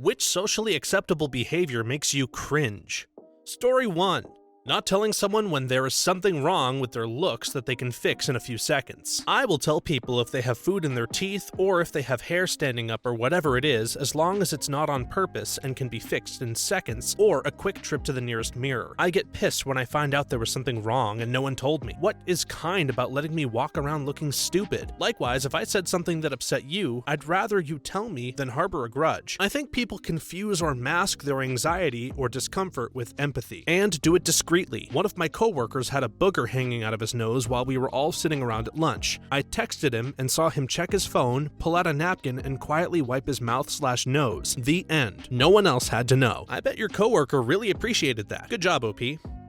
Which socially acceptable behavior makes you cringe? Story 1. Not telling someone when there is something wrong with their looks that they can fix in a few seconds. I will tell people if they have food in their teeth or if they have hair standing up or whatever it is, as long as it's not on purpose and can be fixed in seconds or a quick trip to the nearest mirror. I get pissed when I find out there was something wrong and no one told me. What is kind about letting me walk around looking stupid? Likewise, if I said something that upset you, I'd rather you tell me than harbor a grudge. I think people confuse or mask their anxiety or discomfort with empathy, and do it discreetly. One of my coworkers had a booger hanging out of his nose while we were all sitting around at lunch. I texted him and saw him check his phone, pull out a napkin, and quietly wipe his mouth/nose. The end. No one else had to know. I bet your coworker really appreciated that. Good job, OP.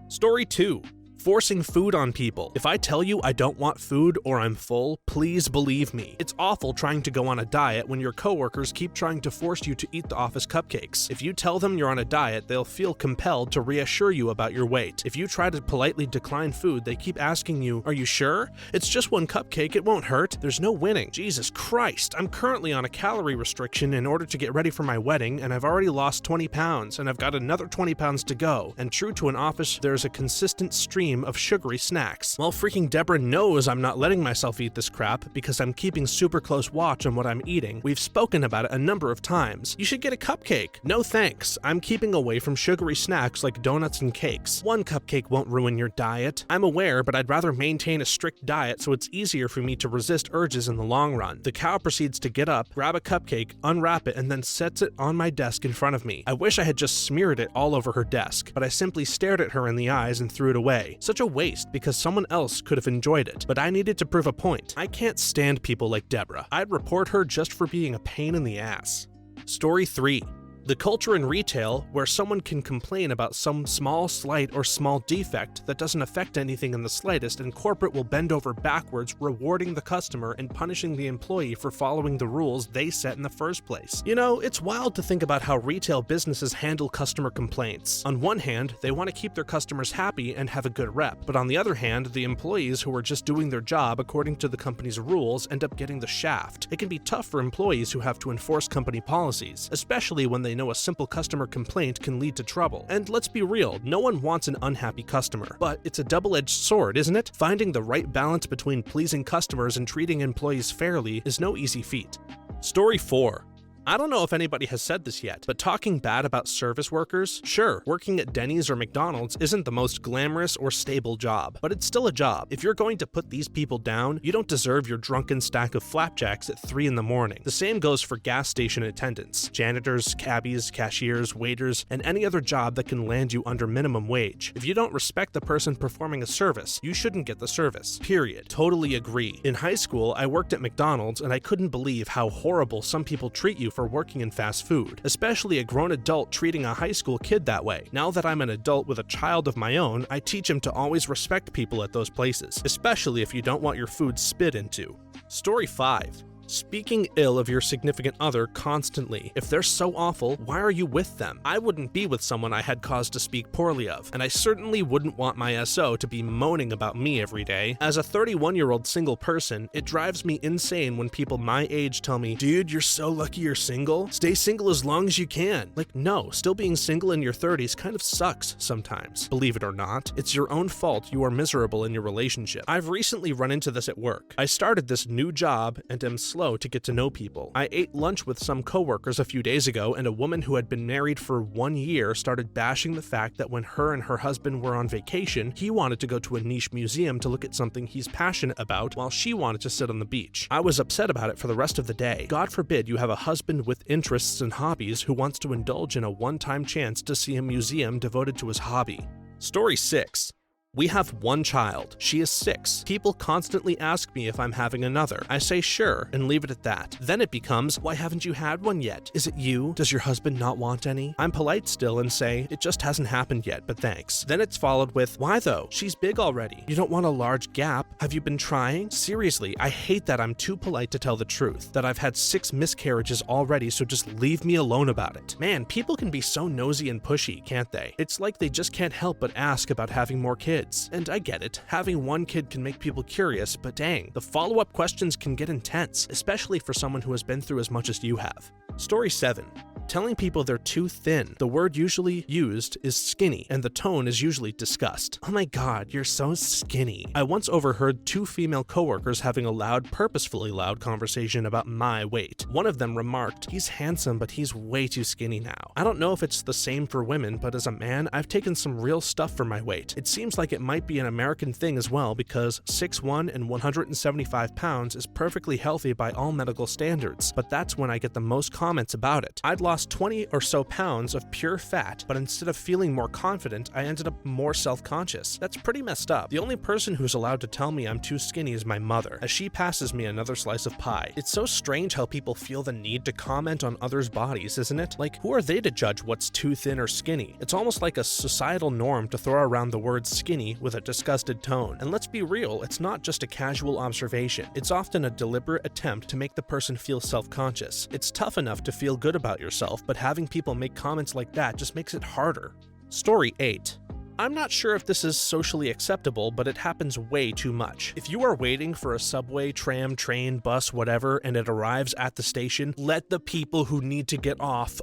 Story 2. Forcing food on people. If I tell you I don't want food or I'm full, please believe me. It's awful trying to go on a diet when your coworkers keep trying to force you to eat the office cupcakes. If you tell them you're on a diet, they'll feel compelled to reassure you about your weight. If you try to politely decline food, they keep asking you, "Are you sure? It's just one cupcake, it won't hurt." There's no winning. Jesus Christ, I'm currently on a calorie restriction in order to get ready for my wedding, and I've already lost 20 pounds, and I've got another 20 pounds to go. And true to an office, there's a consistent stream of sugary snacks. Well, freaking Deborah knows I'm not letting myself eat this crap because I'm keeping super close watch on what I'm eating. We've spoken about it a number of times. You should get a cupcake. No thanks. I'm keeping away from sugary snacks like donuts and cakes. One cupcake won't ruin your diet. I'm aware, but I'd rather maintain a strict diet so it's easier for me to resist urges in the long run. The cow proceeds to get up, grab a cupcake, unwrap it, and then sets it on my desk in front of me. I wish I had just smeared it all over her desk, but I simply stared at her in the eyes and threw it away. Such a waste because someone else could have enjoyed it, but I needed to prove a point. I can't stand people like Deborah. I'd report her just for being a pain in the ass. Story 3. The culture in retail where someone can complain about some small slight or small defect that doesn't affect anything in the slightest, and corporate will bend over backwards rewarding the customer and punishing the employee for following the rules they set in the first place. You know, it's wild to think about how retail businesses handle customer complaints. On one hand, they want to keep their customers happy and have a good rep, but on the other hand, the employees who are just doing their job according to the company's rules end up getting the shaft. It can be tough for employees who have to enforce company policies, especially when they know a simple customer complaint can lead to trouble. And let's be real, no one wants an unhappy customer. But it's a double-edged sword, isn't it? Finding the right balance between pleasing customers and treating employees fairly is no easy feat. Story 4. I don't know if anybody has said this yet, but talking bad about service workers? Sure, working at Denny's or McDonald's isn't the most glamorous or stable job, but it's still a job. If you're going to put these people down, you don't deserve your drunken stack of flapjacks at 3 in the morning. The same goes for gas station attendants, janitors, cabbies, cashiers, waiters, and any other job that can land you under minimum wage. If you don't respect the person performing a service, you shouldn't get the service. Period. Totally agree. In high school, I worked at McDonald's and I couldn't believe how horrible some people treat you for working in fast food, especially a grown adult treating a high school kid that way. Now that I'm an adult with a child of my own, I teach him to always respect people at those places, especially if you don't want your food spit into. Story 5. Speaking ill of your significant other constantly. If they're so awful, why are you with them? I wouldn't be with someone I had cause to speak poorly of, and I certainly wouldn't want my SO to be moaning about me every day. As a 31-year-old single person, it drives me insane when people my age tell me, "Dude, you're so lucky you're single. Stay single as long as you can." Like, no, still being single in your 30s kind of sucks sometimes. Believe it or not, it's your own fault you are miserable in your relationship. I've recently run into this at work. I started this new job and am slow to get to know people. I ate lunch with some coworkers a few days ago, and a woman who had been married for 1 year started bashing the fact that when her and her husband were on vacation, he wanted to go to a niche museum to look at something he's passionate about while she wanted to sit on the beach. I was upset about it for the rest of the day. God forbid you have a husband with interests and hobbies who wants to indulge in a one-time chance to see a museum devoted to his hobby. Story 6. We have one child. She is 6. People constantly ask me if I'm having another. I say sure and leave it at that. Then it becomes, why haven't you had one yet? Is it you? Does your husband not want any? I'm polite still and say, it just hasn't happened yet, but thanks. Then it's followed with, why though? She's big already. You don't want a large gap? Have you been trying? Seriously, I hate that I'm too polite to tell the truth, that I've had 6 miscarriages already, so just leave me alone about it. Man, people can be so nosy and pushy, can't they? It's like they just can't help but ask about having more kids. And I get it, having one kid can make people curious, but dang, the follow-up questions can get intense, especially for someone who has been through as much as you have. Story 7. Telling people they're too thin. The word usually used is skinny, and the tone is usually disgust. Oh my god, you're so skinny. I once overheard two female coworkers having a loud, purposefully loud conversation about my weight. One of them remarked, "He's handsome, but he's way too skinny now." I don't know if it's the same for women, but as a man, I've taken some real stuff for my weight. It seems like it might be an American thing as well, because 6'1" and 175 pounds is perfectly healthy by all medical standards, but that's when I get the most comments about it. I'd lost 20 or so pounds of pure fat, but instead of feeling more confident, I ended up more self-conscious. That's pretty messed up. The only person who's allowed to tell me I'm too skinny is my mother, as she passes me another slice of pie. It's so strange how people feel the need to comment on others' bodies, isn't it? Like, who are they to judge what's too thin or skinny? It's almost like a societal norm to throw around the word skinny with a disgusted tone. And let's be real, it's not just a casual observation. It's often a deliberate attempt to make the person feel self-conscious. It's tough enough to feel good about yourself, but having people make comments like that just makes it harder. Story 8. I'm not sure if this is socially acceptable, but it happens way too much. If you are waiting for a subway, tram, train, bus, whatever, and it arrives at the station, let the people who need to get off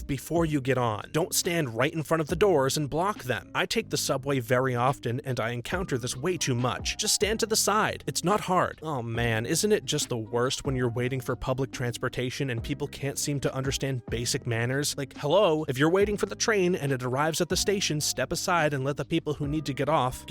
before you get on. Don't stand right in front of the doors and block them. I take the subway very often, and I encounter this way too much. Just stand to the side. It's not hard. Oh man, isn't it just the worst when you're waiting for public transportation and people can't seem to understand basic manners? Like, hello, if you're waiting for the train and it arrives at the station, step aside and let the people who need to get off.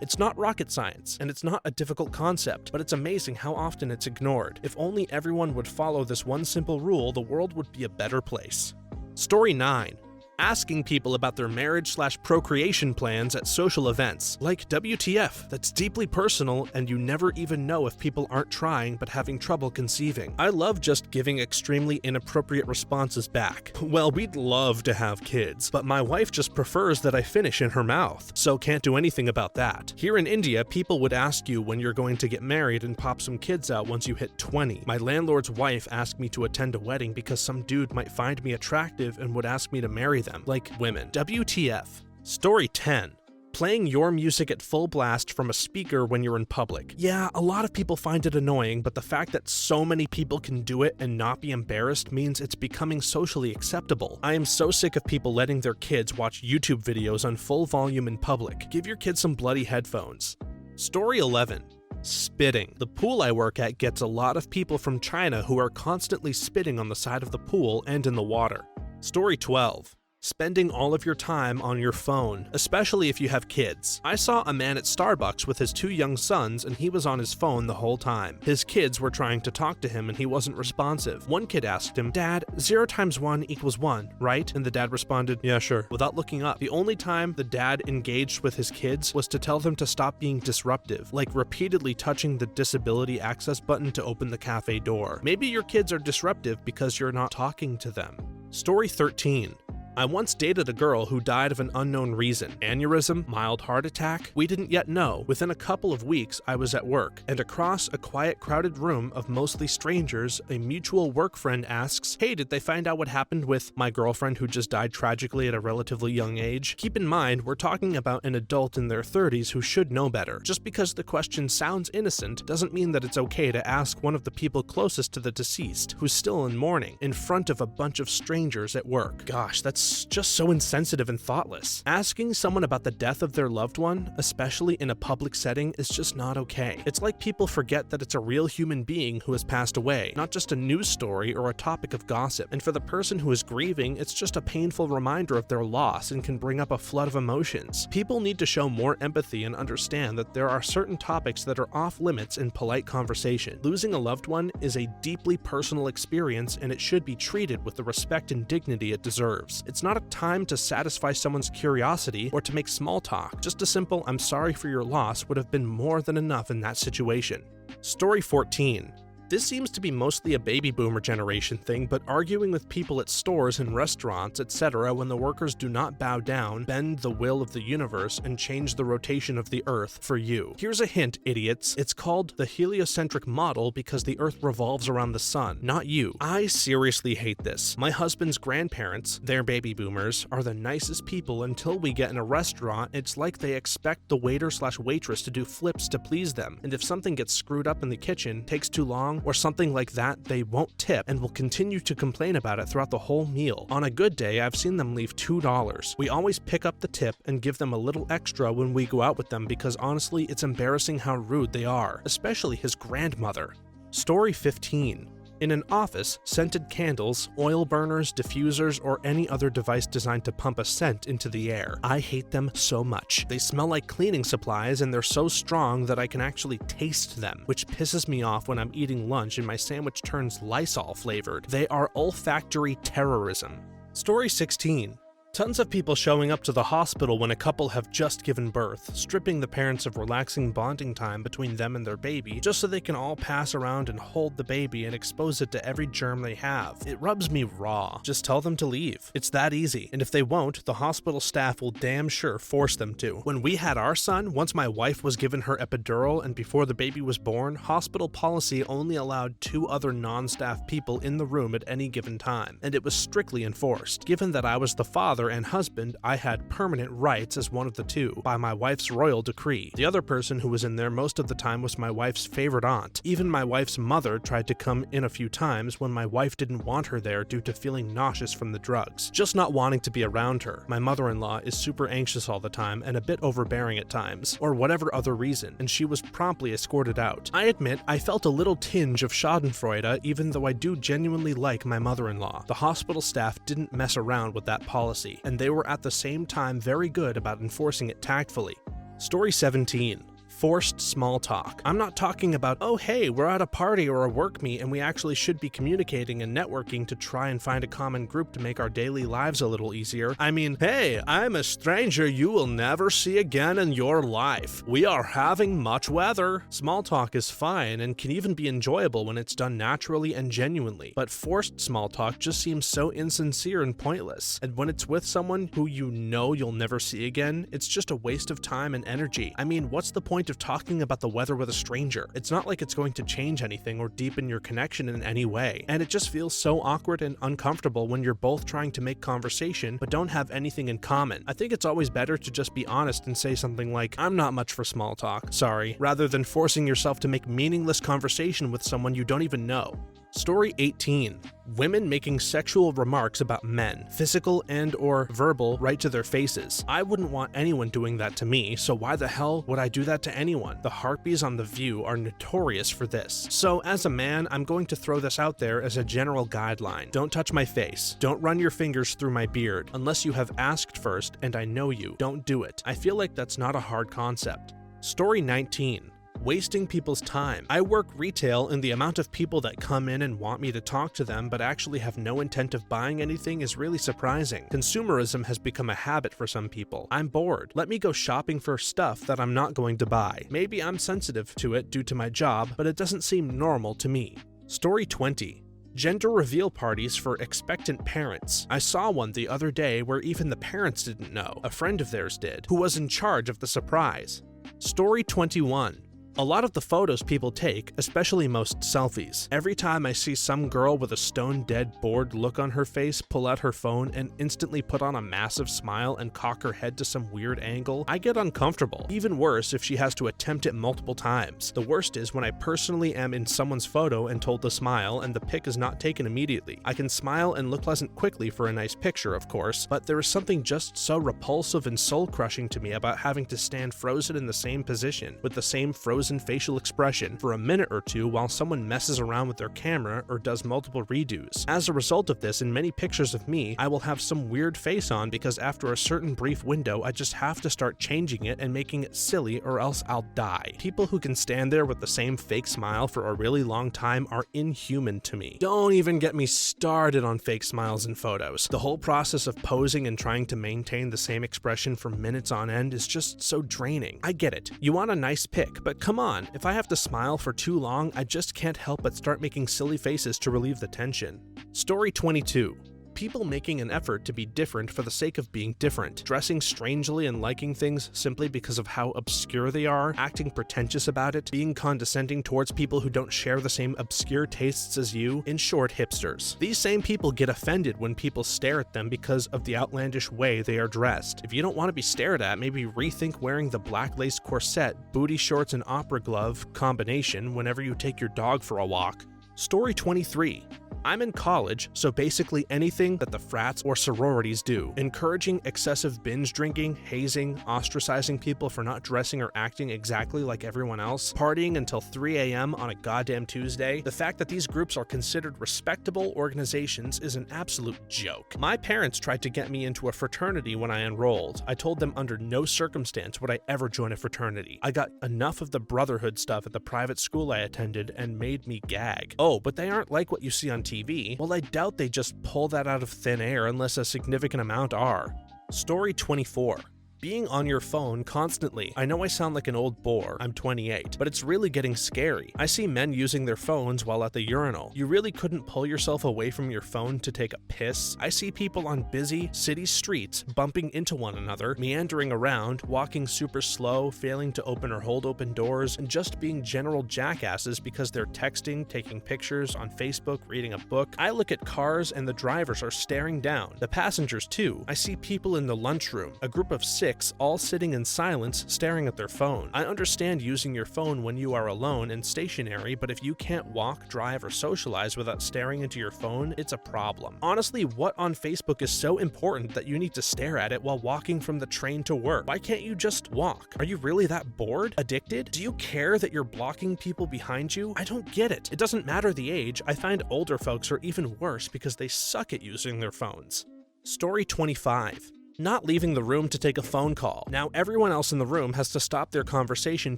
It's not rocket science, and it's not a difficult concept, but it's amazing how often it's ignored. If only everyone would follow this one simple rule, the world would be a better place. Story 9. Asking people about their marriage/procreation plans at social events. Like, WTF, that's deeply personal, and you never even know if people aren't trying but having trouble conceiving. I love just giving extremely inappropriate responses back. Well, we'd love to have kids, but my wife just prefers that I finish in her mouth, so can't do anything about that. Here in India, people would ask you when you're going to get married and pop some kids out once you hit 20. My landlord's wife asked me to attend a wedding because some dude might find me attractive and would ask me to marry them. Like women. WTF. Story 10. Playing your music at full blast from a speaker when you're in public. Yeah, a lot of people find it annoying, but the fact that so many people can do it and not be embarrassed means it's becoming socially acceptable. I am so sick of people letting their kids watch YouTube videos on full volume in public. Give your kids some bloody headphones. Story 11. Spitting. The pool I work at gets a lot of people from China who are constantly spitting on the side of the pool and in the water. Story 12. Spending all of your time on your phone, especially if you have kids. I saw a man at Starbucks with his 2 young sons and he was on his phone the whole time. His kids were trying to talk to him and he wasn't responsive. One kid asked him, "Dad, 0 times 1 equals 1, right?" And the dad responded, "Yeah, sure," without looking up. The only time the dad engaged with his kids was to tell them to stop being disruptive, like repeatedly touching the disability access button to open the cafe door. Maybe your kids are disruptive because you're not talking to them. Story 13. I once dated a girl who died of an unknown reason. Aneurysm, mild heart attack, we didn't yet know. Within a couple of weeks, I was at work, and across a quiet, crowded room of mostly strangers, a mutual work friend asks, "Hey, did they find out what happened with my girlfriend who just died tragically at a relatively young age?" Keep in mind, we're talking about an adult in their 30s who should know better. Just because the question sounds innocent doesn't mean that it's okay to ask one of the people closest to the deceased, who's still in mourning, in front of a bunch of strangers at work. Gosh, that's just so insensitive and thoughtless. Asking someone about the death of their loved one, especially in a public setting, is just not okay. It's like people forget that it's a real human being who has passed away, not just a news story or a topic of gossip. And for the person who is grieving, it's just a painful reminder of their loss and can bring up a flood of emotions. People need to show more empathy and understand that there are certain topics that are off limits in polite conversation. Losing a loved one is a deeply personal experience and it should be treated with the respect and dignity it deserves. It's not a time to satisfy someone's curiosity or to make small talk. Just a simple "I'm sorry for your loss" would have been more than enough in that situation. Story 14. This seems to be mostly a baby boomer generation thing, but arguing with people at stores and restaurants, etc. when the workers do not bow down, bend the will of the universe, and change the rotation of the earth for you. Here's a hint, idiots. It's called the heliocentric model because the earth revolves around the sun, not you. I seriously hate this. My husband's grandparents, they're baby boomers, are the nicest people until we get in a restaurant. It's like they expect the waiter/waitress to do flips to please them, and if something gets screwed up in the kitchen, takes too long, wrong or something like that, they won't tip and will continue to complain about it throughout the whole meal. On a good day, I've seen them leave $2. We always pick up the tip and give them a little extra when we go out with them because honestly, it's embarrassing how rude they are, especially his grandmother. Story 15. In an office, scented candles, oil burners, diffusers, or any other device designed to pump a scent into the air. I hate them so much. They smell like cleaning supplies and they're so strong that I can actually taste them, which pisses me off when I'm eating lunch and my sandwich turns Lysol flavored. They are olfactory terrorism. Story 16. Tons of people showing up to the hospital when a couple have just given birth, stripping the parents of relaxing bonding time between them and their baby, just so they can all pass around and hold the baby and expose it to every germ they have. It rubs me raw. Just tell them to leave. It's that easy. And if they won't, the hospital staff will damn sure force them to. When we had our son, once my wife was given her epidural and before the baby was born, hospital policy only allowed 2 other non-staff people in the room at any given time, and it was strictly enforced. Given that I was the father and husband, I had permanent rights as one of the 2 by my wife's royal decree. The other person who was in there most of the time was my wife's favorite aunt. Even my wife's mother tried to come in a few times when my wife didn't want her there due to feeling nauseous from the drugs, just not wanting to be around her. My mother-in-law is super anxious all the time and a bit overbearing at times, or whatever other reason, and she was promptly escorted out. I admit I felt a little tinge of schadenfreude even though I do genuinely like my mother-in-law. The hospital staff didn't mess around with that policy, and they were at the same time very good about enforcing it tactfully. Story 17. Forced small talk. I'm not talking about, oh hey, we're at a party or a work meet and we actually should be communicating and networking to try and find a common group to make our daily lives a little easier. I mean, hey, I'm a stranger you will never see again in your life. We are having much weather. Small talk is fine and can even be enjoyable when it's done naturally and genuinely, but forced small talk just seems so insincere and pointless. And when it's with someone who you know you'll never see again, it's just a waste of time and energy. I mean, what's the point of talking about the weather with a stranger? It's not like it's going to change anything or deepen your connection in any way, and it just feels so awkward and uncomfortable when you're both trying to make conversation but don't have anything in common. I think it's always better to just be honest and say something like, I'm not much for small talk, sorry, rather than forcing yourself to make meaningless conversation with someone you don't even know. Story 18. Women making sexual remarks about men, physical and or verbal, right to their faces. I wouldn't want anyone doing that to me, so why the hell would I do that to anyone? The harpies on The View are notorious for this. So as a man, I'm going to throw this out there as a general guideline. Don't touch my face. Don't run your fingers through my beard. Unless you have asked first and I know you, don't do it. I feel like that's not a hard concept. Story 19. Wasting people's time. I work retail, and the amount of people that come in and want me to talk to them but actually have no intent of buying anything is really surprising. Consumerism has become a habit for some people. I'm bored. Let me go shopping for stuff that I'm not going to buy. Maybe I'm sensitive to it due to my job, but it doesn't seem normal to me. Story 20. Gender reveal parties for expectant parents. I saw one the other day where even the parents didn't know. A friend of theirs did, who was in charge of the surprise. Story 21. A lot of the photos people take, especially most selfies. Every time I see some girl with a stone-dead bored look on her face pull out her phone and instantly put on a massive smile and cock her head to some weird angle, I get uncomfortable. Even worse if she has to attempt it multiple times. The worst is when I personally am in someone's photo and told to smile and the pic is not taken immediately. I can smile and look pleasant quickly for a nice picture, of course, but there is something just so repulsive and soul-crushing to me about having to stand frozen in the same position, with the same frozen facial expression for a minute or two while someone messes around with their camera or does multiple redos. As a result of this, in many pictures of me, I will have some weird face on because after a certain brief window, I just have to start changing it and making it silly or else I'll die. People who can stand there with the same fake smile for a really long time are inhuman to me. Don't even get me started on fake smiles in photos. The whole process of posing and trying to maintain the same expression for minutes on end is just so draining. I get it. You want a nice pic, but come on, if I have to smile for too long, I just can't help but start making silly faces to relieve the tension. Story 22. people making an effort to be different for the sake of being different, dressing strangely and liking things simply because of how obscure they are, acting pretentious about it, being condescending towards people who don't share the same obscure tastes as you, in short, hipsters. These same people get offended when people stare at them because of the outlandish way they are dressed. If you don't want to be stared at, maybe rethink wearing the black lace corset, booty shorts, and opera glove combination whenever you take your dog for a walk. Story 23. I'm in college, so basically anything that the frats or sororities do. Encouraging excessive binge drinking, hazing, ostracizing people for not dressing or acting exactly like everyone else, partying until 3 a.m. on a goddamn Tuesday. The fact that these groups are considered respectable organizations is an absolute joke. My parents tried to get me into a fraternity when I enrolled. I told them under no circumstance would I ever join a fraternity. I got enough of the brotherhood stuff at the private school I attended and made me gag. Oh, but they aren't like what you see on TV. Well, I doubt they just pull that out of thin air unless a significant amount are. Story 24. Being on your phone constantly. I know I sound like an old bore, I'm 28, but it's really getting scary. I see men using their phones while at the urinal. You really couldn't pull yourself away from your phone to take a piss? I see people on busy city streets bumping into one another, meandering around, walking super slow, failing to open or hold open doors, and just being general jackasses because they're texting, taking pictures on Facebook, reading a book. I look at cars and the drivers are staring down. The passengers too. I see people in the lunchroom, a group of 6 all sitting in silence staring at their phone. I understand using your phone when you are alone and stationary, but if you can't walk, drive, or socialize without staring into your phone, it's a problem. Honestly, what on Facebook is so important that you need to stare at it while walking from the train to work? Why can't you just walk? Are you really that bored? Addicted? Do you care that you're blocking people behind you? I don't get it. It doesn't matter the age. I find older folks are even worse because they suck at using their phones. Story 25. Not leaving the room to take a phone call. Now everyone else in the room has to stop their conversation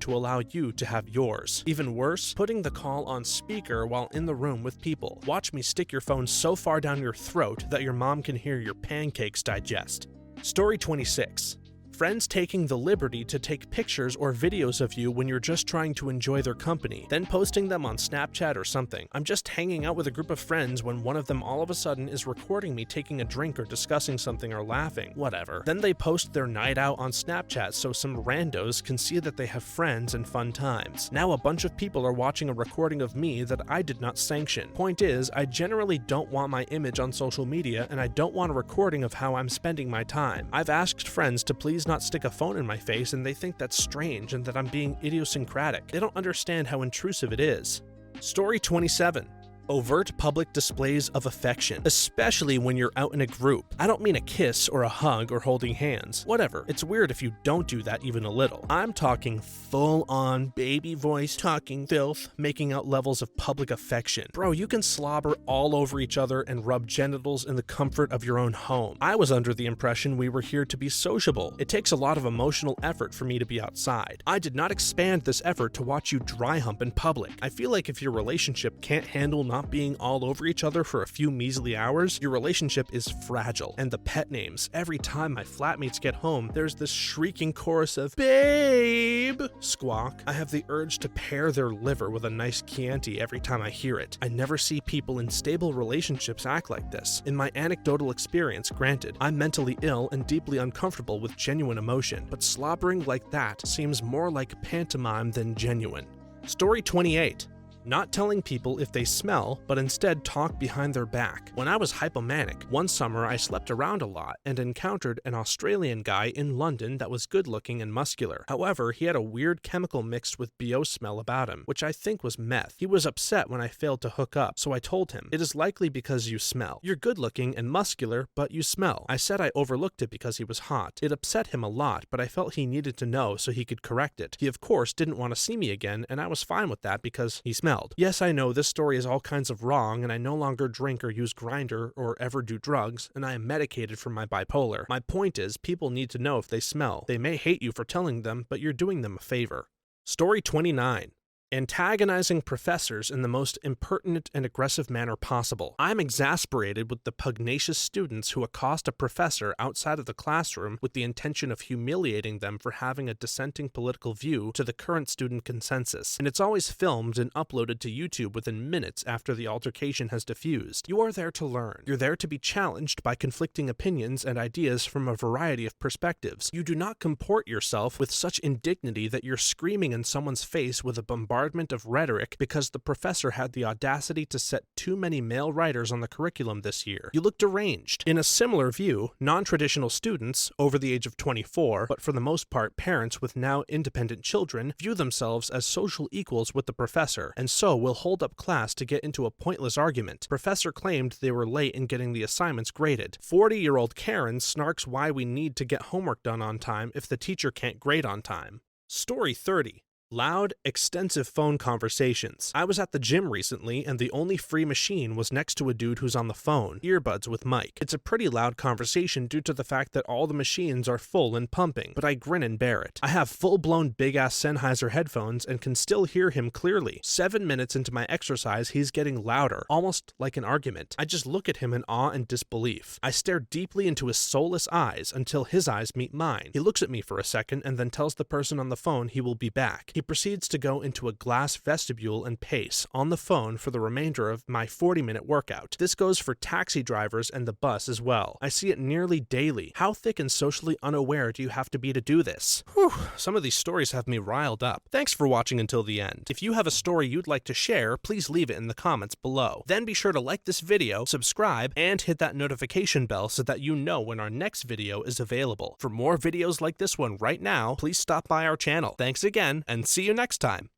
to allow you to have yours. Even worse, putting the call on speaker while in the room with people. Watch me stick your phone so far down your throat that your mom can hear your pancakes digest. Story 26. Friends taking the liberty to take pictures or videos of you when you're just trying to enjoy their company, then posting them on Snapchat or something. I'm just hanging out with a group of friends when one of them all of a sudden is recording me taking a drink or discussing something or laughing. Whatever. Then they post their night out on Snapchat so some randos can see that they have friends and fun times. Now a bunch of people are watching a recording of me that I did not sanction. Point is, I generally don't want my image on social media and I don't want a recording of how I'm spending my time. I've asked friends to please not stick a phone in my face and they think that's strange and that I'm being idiosyncratic. They don't understand how intrusive it is. Story 27. Overt public displays of affection, especially when you're out in a group. I don't mean a kiss or a hug or holding hands. Whatever, it's weird if you don't do that even a little. I'm talking full-on baby voice, talking filth, making out levels of public affection. Bro, you can slobber all over each other and rub genitals in the comfort of your own home. I was under the impression we were here to be sociable. It takes a lot of emotional effort for me to be outside. I did not expand this effort to watch you dry hump in public. I feel like if your relationship can't handle not being all over each other for a few measly hours, your relationship is fragile. And the pet names, every time my flatmates get home, there's this shrieking chorus of babe squawk. I have the urge to pair their liver with a nice Chianti every time I hear it. I never see people in stable relationships act like this. In my anecdotal experience, granted, I'm mentally ill and deeply uncomfortable with genuine emotion, but slobbering like that seems more like pantomime than genuine. Story 28. Not telling people if they smell, but instead talk behind their back. When I was hypomanic, one summer I slept around a lot and encountered an Australian guy in London that was good looking and muscular. However, he had a weird chemical mixed with BO smell about him, which I think was meth. He was upset when I failed to hook up, so I told him, "It is likely because you smell. You're good looking and muscular, but you smell." I said I overlooked it because he was hot. It upset him a lot, but I felt he needed to know so he could correct it. He of course didn't want to see me again, and I was fine with that because he smelled. Yes, I know this story is all kinds of wrong, and I no longer drink or use Grindr or ever do drugs, and I am medicated for my bipolar. My point is, people need to know if they smell. They may hate you for telling them, but you're doing them a favor. Story 29. Antagonizing professors in the most impertinent and aggressive manner possible. I'm exasperated with the pugnacious students who accost a professor outside of the classroom with the intention of humiliating them for having a dissenting political view to the current student consensus, and it's always filmed and uploaded to YouTube within minutes after the altercation has diffused. You are there to learn. You're there to be challenged by conflicting opinions and ideas from a variety of perspectives. You do not comport yourself with such indignity that you're screaming in someone's face with a bombardment of rhetoric because the professor had the audacity to set too many male writers on the curriculum this year. You look deranged. In a similar view, non-traditional students, over the age of 24, but for the most part parents with now independent children, view themselves as social equals with the professor, and so will hold up class to get into a pointless argument. Professor claimed they were late in getting the assignments graded. 40-year-old Karen snarks why we need to get homework done on time if the teacher can't grade on time. Story 30. Loud, extensive phone conversations. I was at the gym recently, and the only free machine was next to a dude who's on the phone, earbuds with mic. It's a pretty loud conversation due to the fact that all the machines are full and pumping, but I grin and bear it. I have full-blown big-ass Sennheiser headphones and can still hear him clearly. 7 minutes into my exercise, he's getting louder, almost like an argument. I just look at him in awe and disbelief. I stare deeply into his soulless eyes until his eyes meet mine. He looks at me for a second and then tells the person on the phone he will be back. He proceeds to go into a glass vestibule and pace on the phone for the remainder of my 40-minute workout. This goes for taxi drivers and the bus as well. I see it nearly daily. How thick and socially unaware do you have to be to do this? Whew, some of these stories have me riled up. Thanks for watching until the end. If you have a story you'd like to share, please leave it in the comments below. Then be sure to like this video, subscribe, and hit that notification bell so that you know when our next video is available. For more videos like this one right now, please stop by our channel. Thanks again, and see you next time.